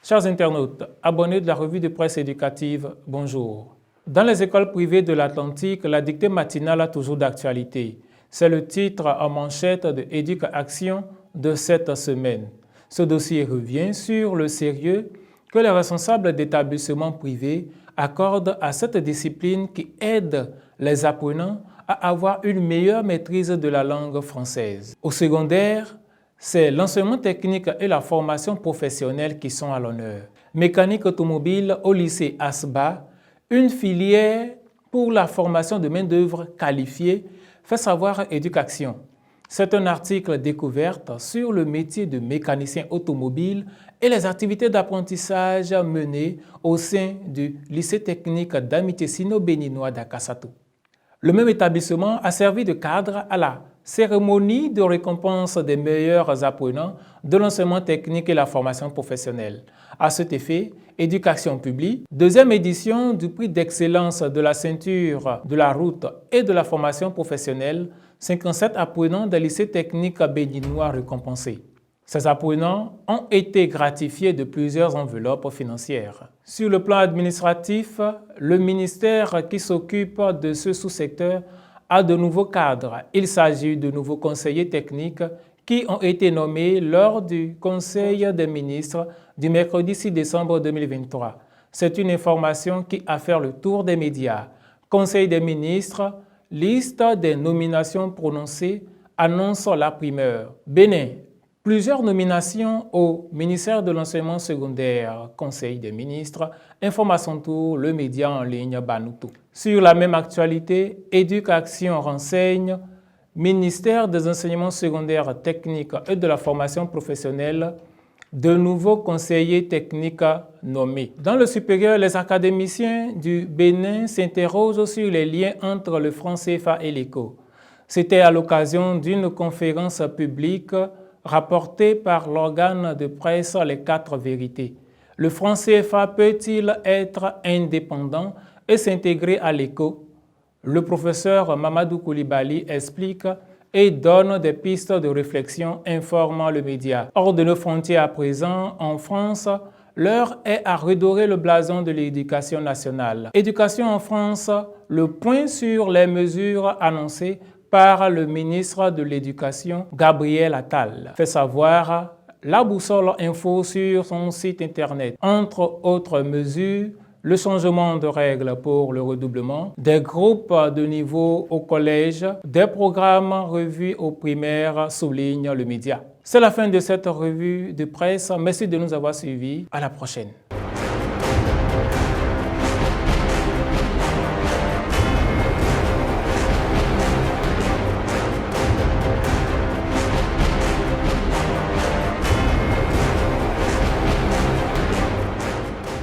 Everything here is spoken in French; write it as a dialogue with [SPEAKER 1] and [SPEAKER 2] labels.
[SPEAKER 1] Chers internautes, abonnés de la revue de presse éducative, bonjour. Dans les écoles privées de l'Atlantique, la dictée matinale a toujours d'actualité. C'est le titre en manchette de Éduc-Action de cette semaine. Ce dossier revient sur le sérieux que les responsables d'établissements privés accordent à cette discipline qui aide les apprenants à avoir une meilleure maîtrise de la langue française. Au secondaire, c'est l'enseignement technique et la formation professionnelle qui sont à l'honneur. Mécanique automobile au lycée ASBA, une filière pour la formation de main-d'œuvre qualifiée, fait savoir Éduc-Action. C'est un article découverte sur le métier de mécanicien automobile et les activités d'apprentissage menées au sein du lycée technique d'amitié sino-béninois d'Akassatou. Le même établissement a servi de cadre à la cérémonie de récompense des meilleurs apprenants de l'enseignement technique et la formation professionnelle. À cet effet, Éduc-Action publie deuxième édition du prix d'excellence de la ceinture de la route et de la formation professionnelle, 57 apprenants des lycées techniques béninois récompensés. Ces apprenants ont été gratifiés de plusieurs enveloppes financières. Sur le plan administratif, le ministère qui s'occupe de ce sous-secteur a de nouveaux cadres. Il s'agit de nouveaux conseillers techniques qui ont été nommés lors du Conseil des ministres du mercredi 6 décembre 2023. C'est une information qui a fait le tour des médias. Conseil des ministres, liste des nominations prononcées, annonce la primeur. Bénin. Plusieurs nominations au ministère de l'enseignement secondaire, Conseil des ministres, informe à son tour le média en ligne Banoutou. Sur la même actualité, Éduc-Action renseigne, ministère des enseignements secondaires techniques et de la formation professionnelle, de nouveaux conseillers techniques nommés. Dans le supérieur, les académiciens du Bénin s'interrogent sur les liens entre le franc CFA et l'éco. C'était à l'occasion d'une conférence publique rapporté par l'organe de presse Les Quatre Vérités. Le franc CFA peut-il être indépendant et s'intégrer à l'éco? Le professeur Mamadou Koulibaly explique et donne des pistes de réflexion informant le média. Hors de nos frontières à présent, en France, l'heure est à redorer le blason de l'éducation nationale. Éducation en France, le point sur les mesures annoncées par le ministre de l'Éducation, Gabriel Attal, fait savoir la boussole info sur son site internet. Entre autres mesures, le changement de règles pour le redoublement, des groupes de niveau au collège, des programmes revus au primaire, souligne le média. C'est la fin de cette revue de presse. Merci de nous avoir suivis. À la prochaine.